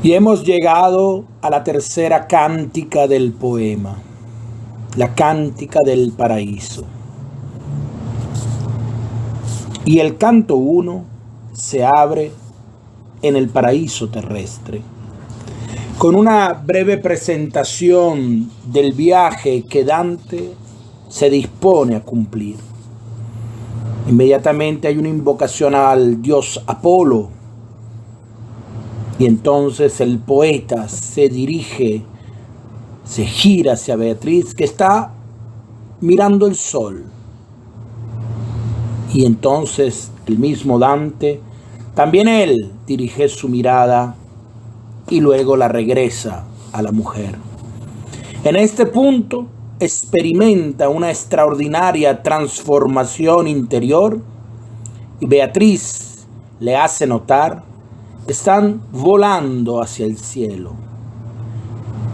Y hemos llegado a la tercera cántica del poema, la cántica del paraíso. Y el canto 1 se abre en el paraíso terrestre, con una breve presentación del viaje que Dante se dispone a cumplir. Inmediatamente hay una invocación al dios Apolo, y entonces el poeta se gira hacia Beatriz, que está mirando el sol. Y entonces el mismo Dante, también él dirige su mirada y luego la regresa a la mujer. En este punto experimenta una extraordinaria transformación interior y Beatriz le hace notar que están volando hacia el cielo.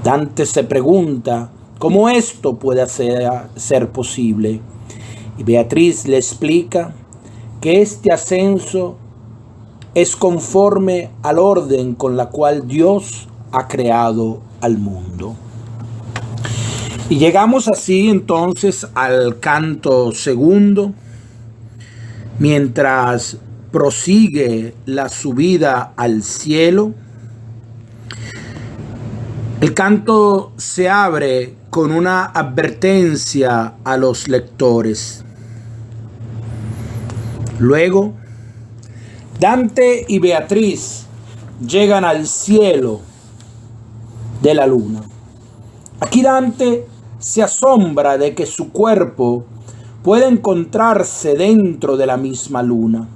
Dante se pregunta cómo esto puede ser posible y Beatriz le explica que este ascenso es conforme al orden con la cual Dios ha creado al mundo. Y llegamos así entonces al canto segundo, mientras prosigue la subida al cielo. El canto se abre con una advertencia a los lectores. Luego, Dante y Beatriz llegan al cielo de la luna. Aquí Dante se asombra de que su cuerpo pueda encontrarse dentro de la misma luna.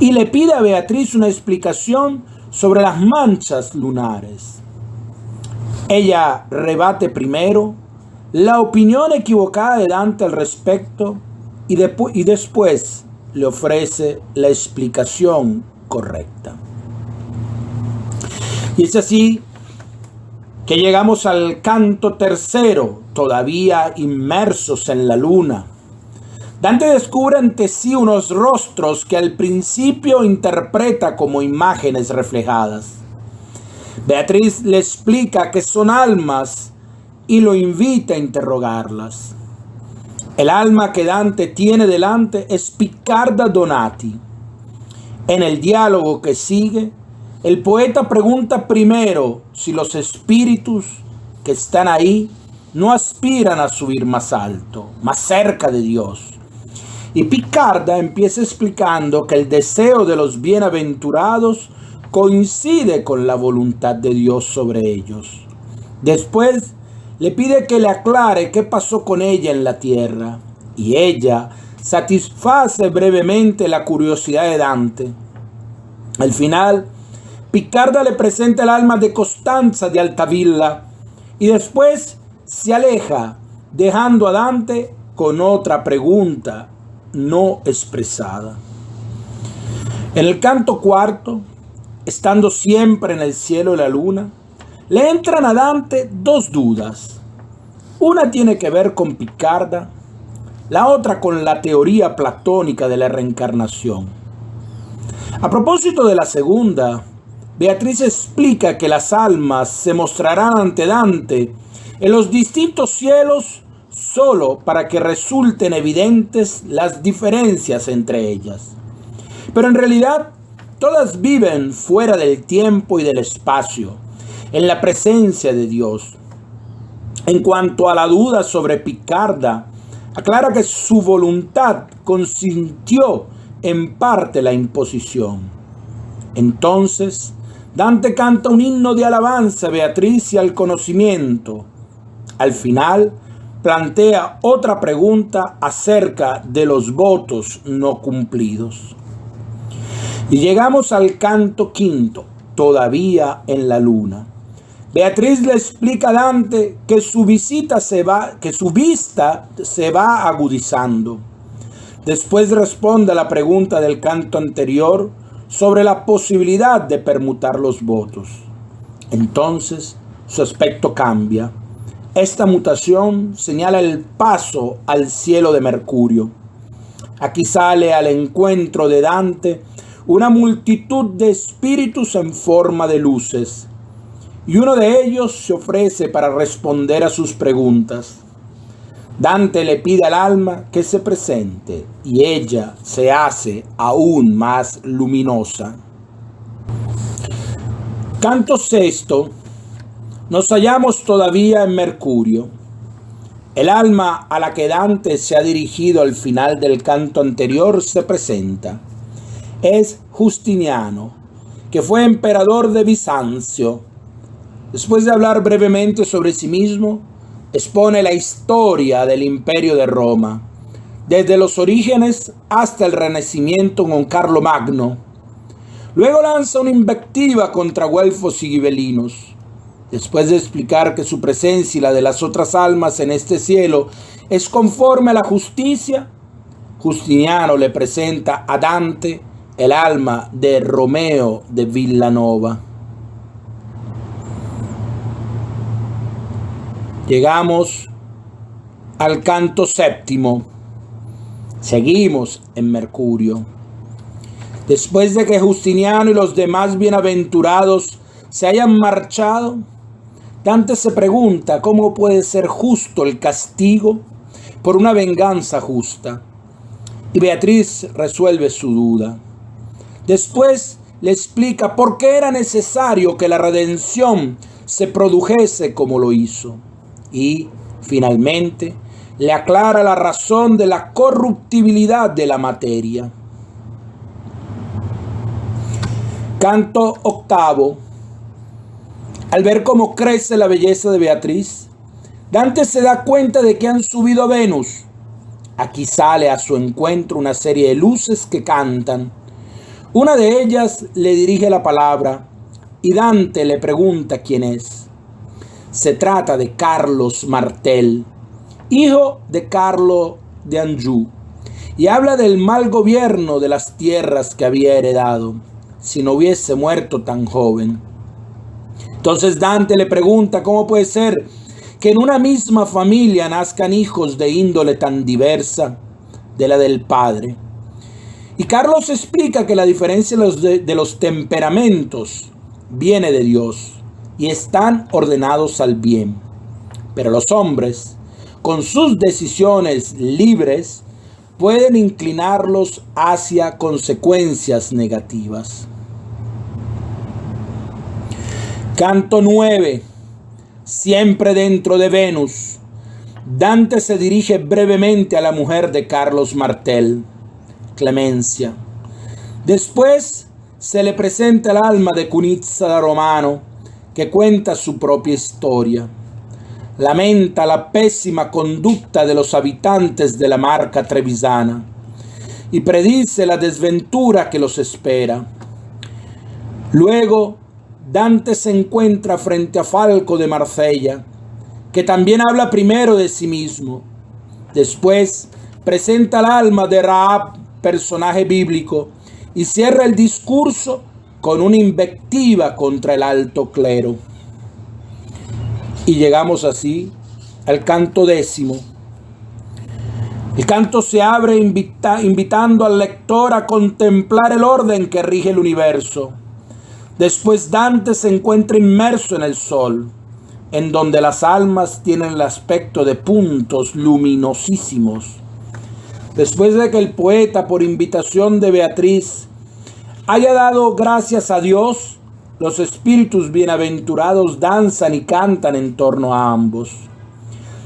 Y le pide a Beatriz una explicación sobre las manchas lunares. Ella rebate primero la opinión equivocada de Dante al respecto y después le ofrece la explicación correcta. Y es así que llegamos al canto tercero, todavía inmersos en la luna. Dante descubre ante sí unos rostros que al principio interpreta como imágenes reflejadas. Beatriz le explica que son almas y lo invita a interrogarlas. El alma que Dante tiene delante es Piccarda Donati. En el diálogo que sigue, el poeta pregunta primero si los espíritus que están ahí no aspiran a subir más alto, más cerca de Dios. Y Piccarda empieza explicando que el deseo de los bienaventurados coincide con la voluntad de Dios sobre ellos. Después le pide que le aclare qué pasó con ella en la tierra, y ella satisface brevemente la curiosidad de Dante. Al final, Piccarda le presenta el alma de Costanza de Altavilla y después se aleja, dejando a Dante con otra pregunta no expresada. En el canto cuarto, estando siempre en el cielo de la luna, le entran a Dante dos dudas. Una tiene que ver con Piccarda, la otra con la teoría platónica de la reencarnación. A propósito de la segunda, Beatriz explica que las almas se mostrarán ante Dante en los distintos cielos solo para que resulten evidentes las diferencias entre ellas. Pero en realidad, todas viven fuera del tiempo y del espacio, en la presencia de Dios. En cuanto a la duda sobre Piccarda, aclara que su voluntad consintió en parte la imposición. Entonces, Dante canta un himno de alabanza a Beatriz y al conocimiento. Al final, plantea otra pregunta acerca de los votos no cumplidos. Y llegamos al canto quinto, todavía en la luna. Beatriz le explica a Dante que su vista se va agudizando. Después responde a la pregunta del canto anterior sobre la posibilidad de permutar los votos. Entonces su aspecto cambia. Esta mutación señala el paso al cielo de Mercurio. Aquí sale al encuentro de Dante una multitud de espíritus en forma de luces, y uno de ellos se ofrece para responder a sus preguntas. Dante le pide al alma que se presente y ella se hace aún más luminosa. Canto sexto. Nos hallamos todavía en Mercurio. El alma a la que Dante se ha dirigido al final del canto anterior se presenta. Es Justiniano, que fue emperador de Bizancio. Después de hablar brevemente sobre sí mismo, expone la historia del Imperio de Roma, desde los orígenes hasta el Renacimiento con Carlomagno. Luego lanza una invectiva contra güelfos y gibelinos. Después de explicar que su presencia y la de las otras almas en este cielo es conforme a la justicia, Justiniano le presenta a Dante el alma de Romeo de Villanova. Llegamos al canto séptimo. Seguimos en Mercurio. Después de que Justiniano y los demás bienaventurados se hayan marchado, Dante se pregunta cómo puede ser justo el castigo por una venganza justa. Y Beatriz resuelve su duda. Después le explica por qué era necesario que la redención se produjese como lo hizo. Y, finalmente, le aclara la razón de la corruptibilidad de la materia. Canto octavo. Al ver cómo crece la belleza de Beatriz, Dante se da cuenta de que han subido a Venus. Aquí sale a su encuentro una serie de luces que cantan. Una de ellas le dirige la palabra y Dante le pregunta quién es. Se trata de Carlos Martel, hijo de Carlo de Anjou, y habla del mal gobierno de las tierras que había heredado, si no hubiese muerto tan joven. Entonces Dante le pregunta cómo puede ser que en una misma familia nazcan hijos de índole tan diversa de la del padre. Y Carlos explica que la diferencia de los temperamentos viene de Dios y están ordenados al bien. Pero los hombres, con sus decisiones libres, pueden inclinarlos hacia consecuencias negativas. Canto 9. Siempre dentro de Venus. Dante se dirige brevemente a la mujer de Carlos Martel, Clemencia. Después se le presenta el alma de Cunizza da Romano, que cuenta su propia historia. Lamenta la pésima conducta de los habitantes de la Marca trevisana y predice la desventura que los espera. Luego, Dante se encuentra frente a Falco de Marsella, que también habla primero de sí mismo. Después presenta el alma de Rahab, personaje bíblico, y cierra el discurso con una invectiva contra el alto clero. Y llegamos así al canto décimo. El canto se abre invitando al lector a contemplar el orden que rige el universo. Después Dante se encuentra inmerso en el sol, en donde las almas tienen el aspecto de puntos luminosísimos. Después de que el poeta, por invitación de Beatriz, haya dado gracias a Dios, los espíritus bienaventurados danzan y cantan en torno a ambos.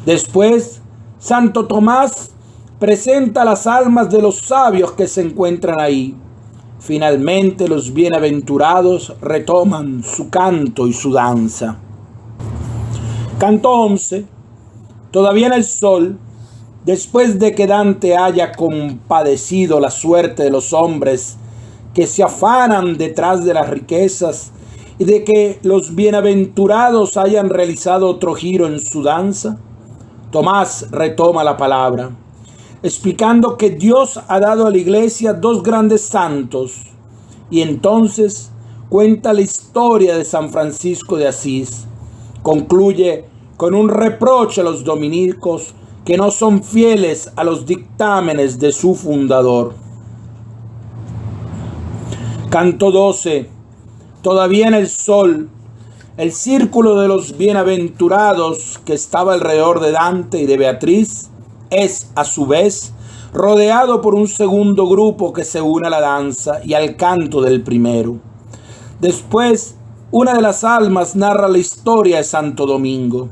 Después, Santo Tomás presenta las almas de los sabios que se encuentran ahí. Finalmente los bienaventurados retoman su canto y su danza. Canto 11. Todavía en el sol, después de que Dante haya compadecido la suerte de los hombres que se afanan detrás de las riquezas y de que los bienaventurados hayan realizado otro giro en su danza, Tomás retoma la palabra, explicando que Dios ha dado a la iglesia dos grandes santos, y entonces cuenta la historia de San Francisco de Asís. Concluye con un reproche a los dominicos que no son fieles a los dictámenes de su fundador. Canto 12. Todavía en el sol, el círculo de los bienaventurados que estaba alrededor de Dante y de Beatriz es, a su vez, rodeado por un segundo grupo que se une a la danza y al canto del primero. Después, una de las almas narra la historia de Santo Domingo.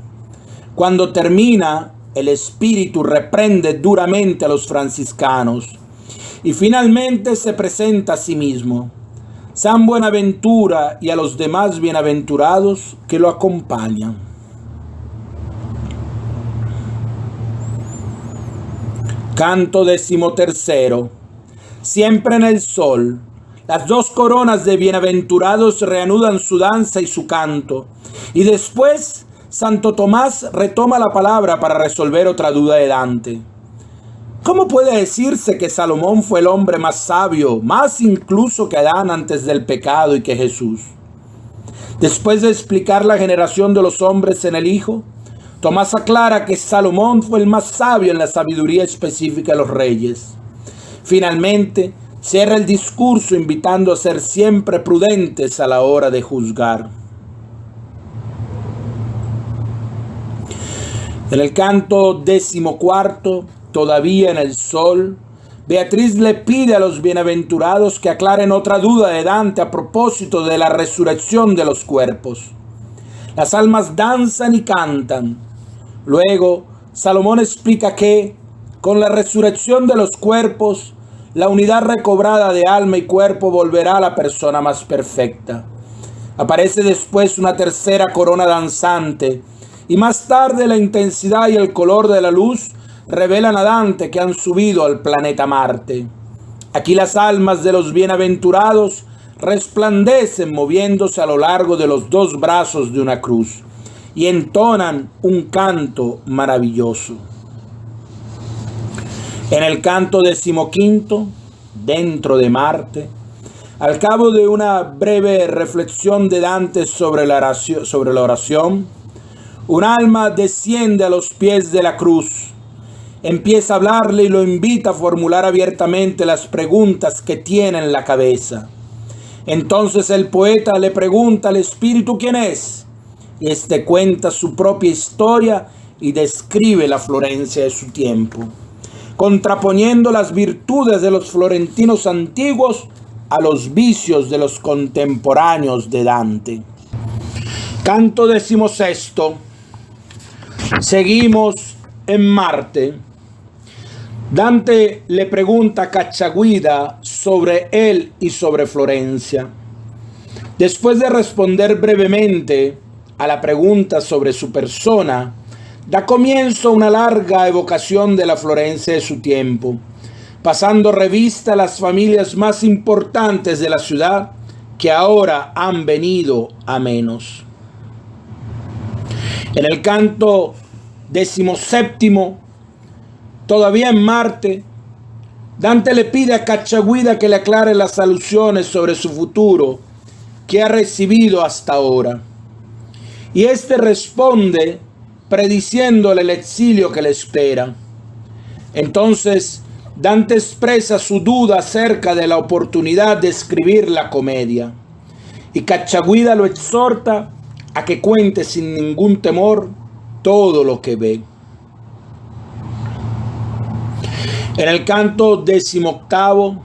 Cuando termina, el espíritu reprende duramente a los franciscanos y finalmente se presenta a sí mismo, San Buenaventura, y a los demás bienaventurados que lo acompañan. Canto 13. Siempre en el sol, las dos coronas de bienaventurados reanudan su danza y su canto, y después Santo Tomás retoma la palabra para resolver otra duda de Dante. ¿Cómo puede decirse que Salomón fue el hombre más sabio, más incluso que Adán antes del pecado y que Jesús? Después de explicar la generación de los hombres en el Hijo, Tomás aclara que Salomón fue el más sabio en la sabiduría específica de los reyes. Finalmente, cierra el discurso invitando a ser siempre prudentes a la hora de juzgar. En el canto 14, todavía en el sol, Beatriz le pide a los bienaventurados que aclaren otra duda de Dante a propósito de la resurrección de los cuerpos. Las almas danzan y cantan. Luego, Salomón explica que, con la resurrección de los cuerpos, la unidad recobrada de alma y cuerpo volverá a la persona más perfecta. Aparece después una tercera corona danzante, y más tarde la intensidad y el color de la luz revelan a Dante que han subido al planeta Marte. Aquí las almas de los bienaventurados resplandecen moviéndose a lo largo de los dos brazos de una cruz y entonan un canto maravilloso. En el canto 15, dentro de Marte, al cabo de una breve reflexión de Dante sobre la oración, un alma desciende a los pies de la cruz, empieza a hablarle y lo invita a formular abiertamente las preguntas que tiene en la cabeza. Entonces el poeta le pregunta al espíritu quién es, y este cuenta su propia historia y describe la Florencia de su tiempo, contraponiendo las virtudes de los florentinos antiguos a los vicios de los contemporáneos de Dante. Canto 16. Seguimos en Marte. Dante le pregunta a Cacciaguida sobre él y sobre Florencia. Después de responder brevemente a la pregunta sobre su persona, da comienzo a una larga evocación de la Florencia de su tiempo, pasando revista a las familias más importantes de la ciudad que ahora han venido a menos. En el canto 17, todavía en Marte, Dante le pide a Cacciaguida que le aclare las alusiones sobre su futuro que ha recibido hasta ahora. Y este responde prediciéndole el exilio que le espera. Entonces, Dante expresa su duda acerca de la oportunidad de escribir la comedia. Y Cacciaguida lo exhorta a que cuente sin ningún temor todo lo que ve. En el canto 18,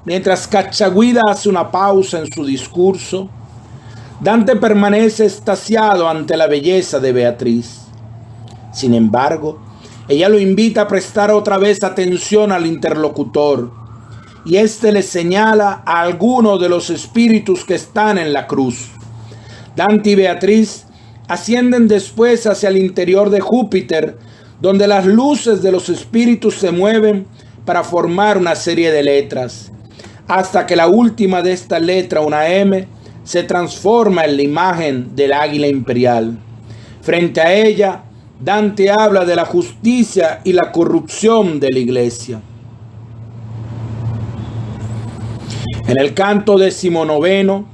mientras Cacciaguida hace una pausa en su discurso, Dante permanece extasiado ante la belleza de Beatriz. Sin embargo, ella lo invita a prestar otra vez atención al interlocutor, y éste le señala a alguno de los espíritus que están en la cruz. Dante y Beatriz ascienden después hacia el interior de Júpiter, donde las luces de los espíritus se mueven para formar una serie de letras, hasta que la última de esta letra, una M, se transforma en la imagen del águila imperial. Frente a ella, Dante habla de la justicia y la corrupción de la iglesia. En el canto 19,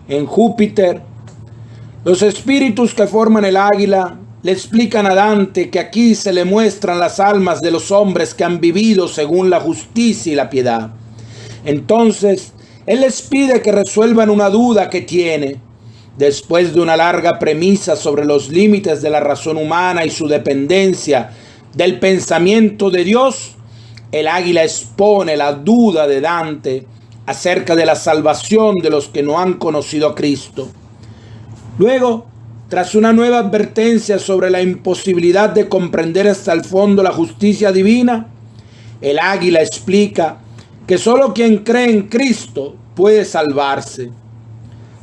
en Júpiter, los espíritus que forman el águila le explican a Dante que aquí se le muestran las almas de los hombres que han vivido según la justicia y la piedad. Entonces, Él les pide que resuelvan una duda que tiene. Después de una larga premisa sobre los límites de la razón humana y su dependencia del pensamiento de Dios, el águila expone la duda de Dante acerca de la salvación de los que no han conocido a Cristo. Luego, tras una nueva advertencia sobre la imposibilidad de comprender hasta el fondo la justicia divina, el águila explica que solo quien cree en Cristo puede salvarse.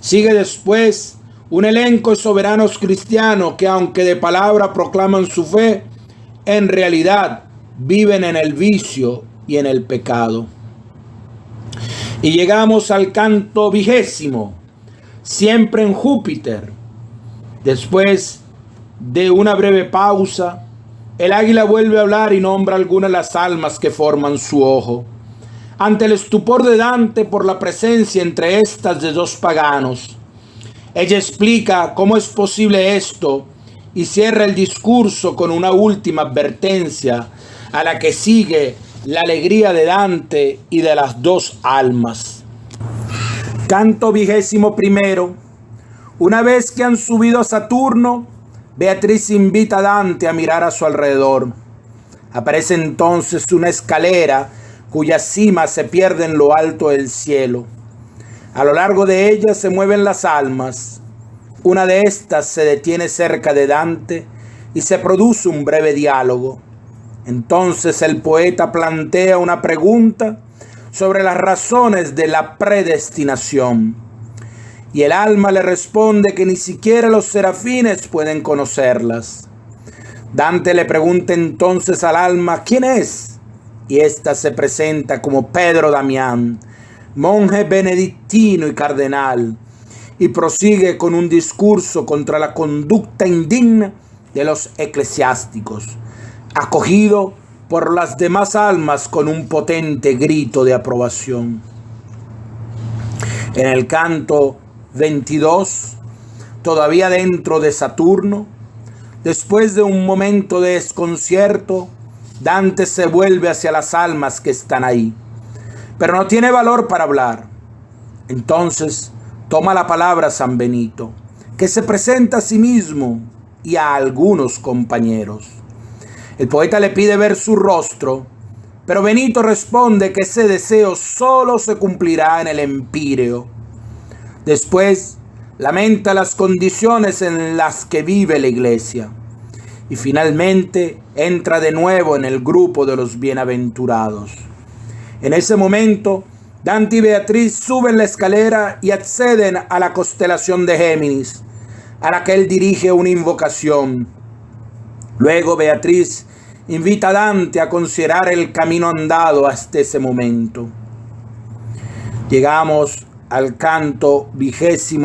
Sigue después un elenco de soberanos cristianos que, aunque de palabra proclaman su fe, en realidad viven en el vicio y en el pecado. Y llegamos al canto 20, siempre en Júpiter. Después de una breve pausa, el águila vuelve a hablar y nombra algunas de las almas que forman su ojo. Ante el estupor de Dante por la presencia entre estas de dos paganos, ella explica cómo es posible esto y cierra el discurso con una última advertencia a la que sigue la alegría de Dante y de las dos almas. Canto 21. Una vez que han subido a Saturno, Beatriz invita a Dante a mirar a su alrededor. Aparece entonces una escalera cuya cima se pierde en lo alto del cielo. A lo largo de ella se mueven las almas. Una de estas se detiene cerca de Dante y se produce un breve diálogo. Entonces el poeta plantea una pregunta sobre las razones de la predestinación. Y el alma le responde que ni siquiera los serafines pueden conocerlas. Dante le pregunta entonces al alma quién es, y ésta se presenta como Pedro Damián, monje benedictino y cardenal, y prosigue con un discurso contra la conducta indigna de los eclesiásticos, acogido por las demás almas con un potente grito de aprobación. En el canto 22, todavía dentro de Saturno, después de un momento de desconcierto, Dante se vuelve hacia las almas que están ahí, pero no tiene valor para hablar. Entonces toma la palabra San Benito, que se presenta a sí mismo y a algunos compañeros. El poeta le pide ver su rostro, pero Benito responde que ese deseo solo se cumplirá en el empíreo. Después lamenta las condiciones en las que vive la iglesia y finalmente entra de nuevo en el grupo de los bienaventurados. En ese momento, Dante y Beatriz suben la escalera y acceden a la constelación de Géminis, a la que él dirige una invocación. Luego Beatriz invita a Dante a considerar el camino andado hasta ese momento. Llegamos al canto 23.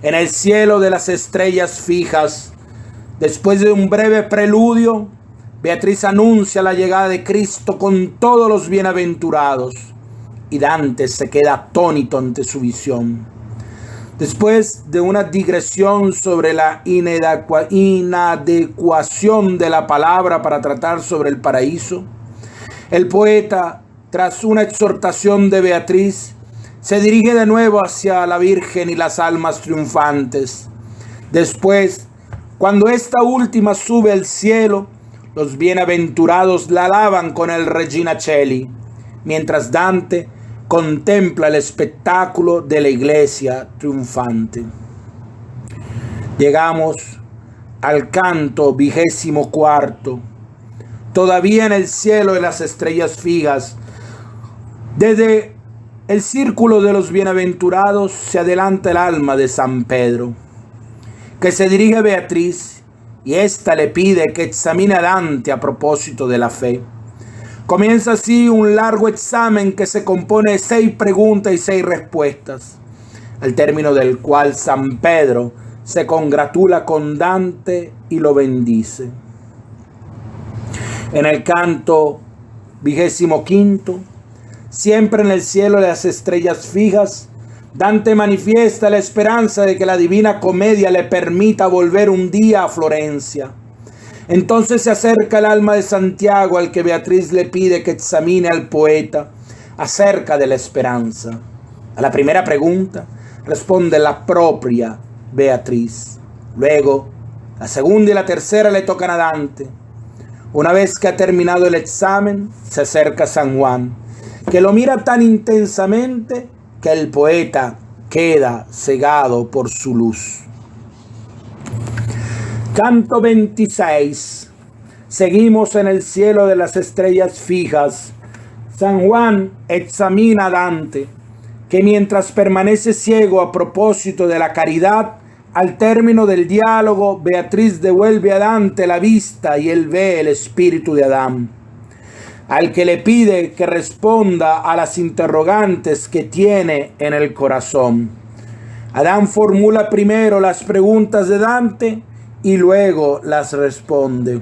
En el cielo de las estrellas fijas, después de un breve preludio, Beatriz anuncia la llegada de Cristo con todos los bienaventurados, y Dante se queda atónito ante su visión. Después de una digresión sobre la inadecuación de la palabra para tratar sobre el paraíso, el poeta, tras una exhortación de Beatriz, se dirige de nuevo hacia la Virgen y las almas triunfantes. Después, cuando esta última sube al cielo, los bienaventurados la alaban con el Regina Coeli, mientras Dante contempla el espectáculo de la iglesia triunfante. Llegamos al canto 24. Todavía en el cielo de las estrellas fijas, desde el círculo de los bienaventurados se adelanta el alma de San Pedro, que se dirige a Beatriz, y ésta le pide que examine a Dante a propósito de la fe. Comienza así un largo examen que se compone de 6 preguntas y 6 respuestas, al término del cual San Pedro se congratula con Dante y lo bendice. En el canto 25, siempre en el cielo de las estrellas fijas, Dante manifiesta la esperanza de que la Divina Comedia le permita volver un día a Florencia. Entonces se acerca el alma de Santiago, al que Beatriz le pide que examine al poeta, acerca de la esperanza. A la primera pregunta responde la propia Beatriz. Luego, la segunda y la tercera le tocan a Dante. Una vez que ha terminado el examen, se acerca a San Juan, que lo mira tan intensamente que el poeta queda cegado por su luz. Canto 26. Seguimos en el cielo de las estrellas fijas. San Juan examina a Dante, que mientras permanece ciego a propósito de la caridad, al término del diálogo, Beatriz devuelve a Dante la vista y él ve el espíritu de Adán, al que le pide que responda a las interrogantes que tiene en el corazón. Adán formula primero las preguntas de Dante y luego las responde.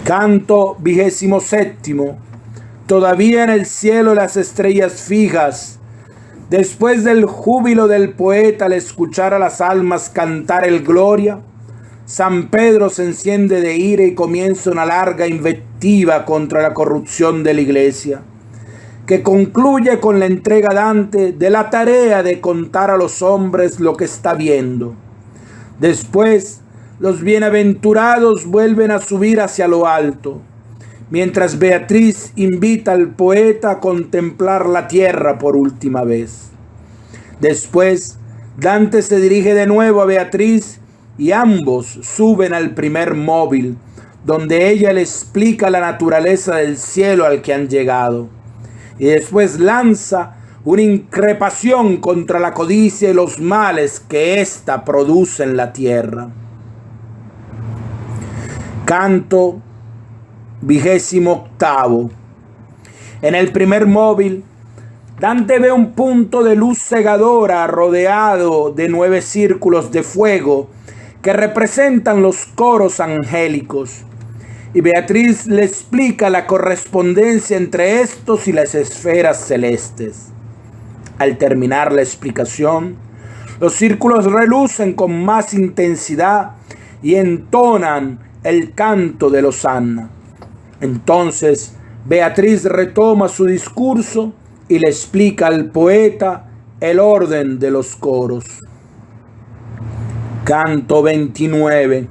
Canto 27. Todavía en el cielo las estrellas fijas. Después del júbilo del poeta al escuchar a las almas cantar el Gloria, San Pedro se enciende de ira y comienza una larga invectiva contra la corrupción de la iglesia, que concluye con la entrega a Dante de la tarea de contar a los hombres lo que está viendo. Después, los bienaventurados vuelven a subir hacia lo alto, mientras Beatriz invita al poeta a contemplar la tierra por última vez. Después, Dante se dirige de nuevo a Beatriz y ambos suben al primer móvil, donde ella le explica la naturaleza del cielo al que han llegado. Y después lanza una increpación contra la codicia y los males que ésta produce en la tierra. Canto 28. En el primer móvil, Dante ve un punto de luz cegadora rodeado de 9 círculos de fuego que representan los coros angélicos, y Beatriz le explica la correspondencia entre estos y las esferas celestes. Al terminar la explicación, los círculos relucen con más intensidad y entonan el canto de Hosanna. Entonces Beatriz retoma su discurso y le explica al poeta el orden de los coros. Canto 29.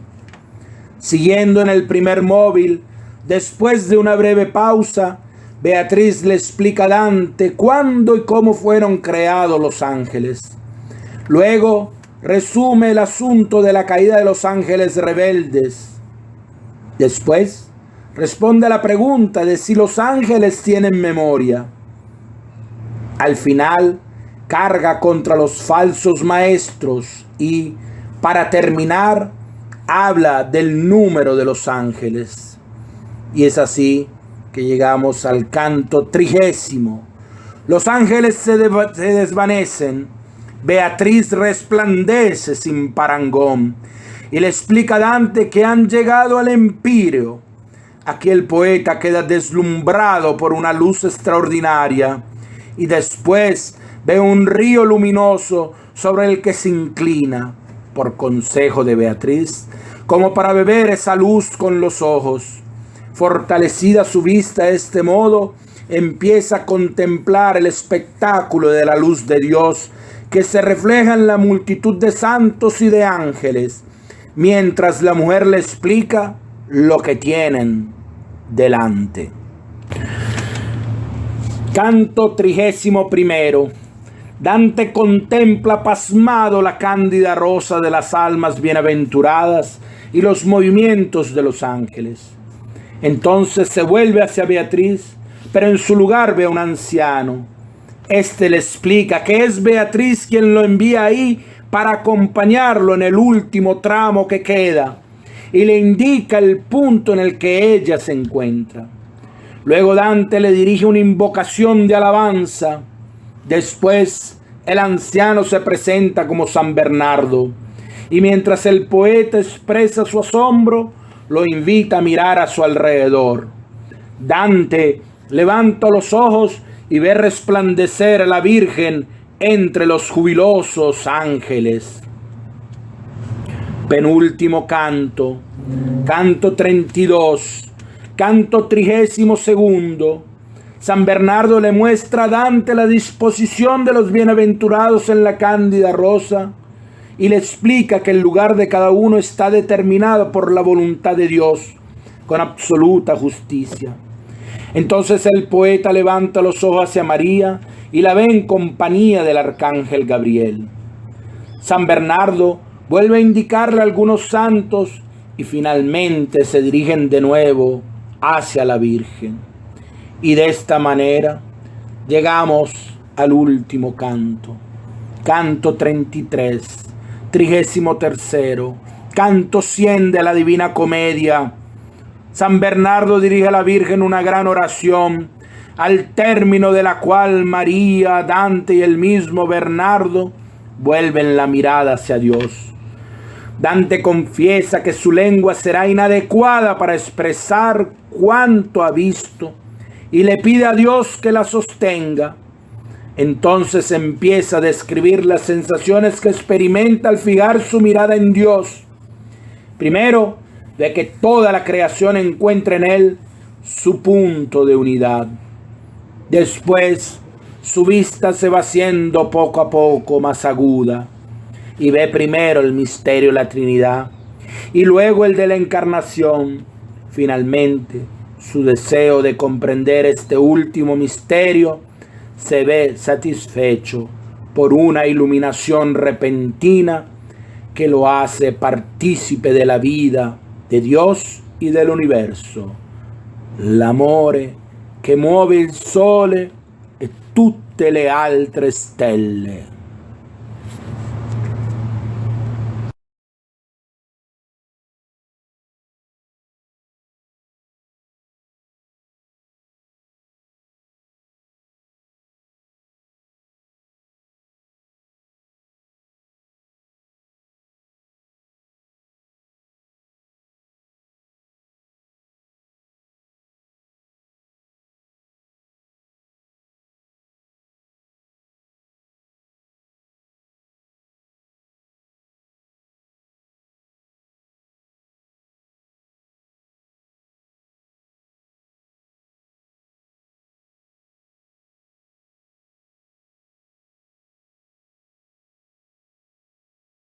Siguiendo en el primer móvil, después de una breve pausa, Beatriz le explica a Dante cuándo y cómo fueron creados los ángeles. Luego resume el asunto de la caída de los ángeles rebeldes. Después responde a la pregunta de si los ángeles tienen memoria. Al final, carga contra los falsos maestros y, para terminar, habla del número de los ángeles. Y es así que llegamos al canto 30. Los ángeles se desvanecen. Beatriz resplandece sin parangón y le explica a Dante que han llegado al Empíreo. Aquí el poeta queda deslumbrado por una luz extraordinaria y después ve un río luminoso sobre el que se inclina, por consejo de Beatriz, como para beber esa luz con los ojos. Fortalecida su vista de este modo, empieza a contemplar el espectáculo de la luz de Dios que se refleja en la multitud de santos y de ángeles, mientras la mujer le explica lo que tienen delante. Canto 31. Dante contempla pasmado la cándida rosa de las almas bienaventuradas y los movimientos de los ángeles. Entonces se vuelve hacia Beatriz, pero en su lugar ve a un anciano. Este le explica que es Beatriz quien lo envía ahí para acompañarlo en el último tramo que queda, y le indica el punto en el que ella se encuentra. Luego Dante le dirige una invocación de alabanza. Después el anciano se presenta como San Bernardo, y mientras el poeta expresa su asombro, lo invita a mirar a su alrededor. Dante levanta los ojos y ve resplandecer a la Virgen entre los jubilosos ángeles. Penúltimo canto, canto 32, canto 32. San Bernardo le muestra a Dante la disposición de los bienaventurados en la cándida rosa y le explica que el lugar de cada uno está determinado por la voluntad de Dios con absoluta justicia. Entonces el poeta levanta los ojos hacia María y la ve en compañía del arcángel Gabriel. San Bernardo vuelve a indicarle a algunos santos y finalmente se dirigen de nuevo hacia la Virgen. Y de esta manera llegamos al último canto. Canto 33, 33, canto 100 de la Divina Comedia. San Bernardo dirige a la Virgen una gran oración, al término de la cual María, Dante y el mismo Bernardo vuelven la mirada hacia Dios. Dante confiesa que su lengua será inadecuada para expresar cuanto ha visto y le pide a Dios que la sostenga. Entonces empieza a describir las sensaciones que experimenta al fijar su mirada en Dios. Primero, de que toda la creación encuentra en Él su punto de unidad. Después, su vista se va haciendo poco a poco más aguda y ve primero el misterio de la Trinidad y luego el de la Encarnación. Finalmente, su deseo de comprender este último misterio se ve satisfecho por una iluminación repentina que lo hace partícipe de la vida de Dios y del universo. L'amore che muove il sole e tutte le altre stelle.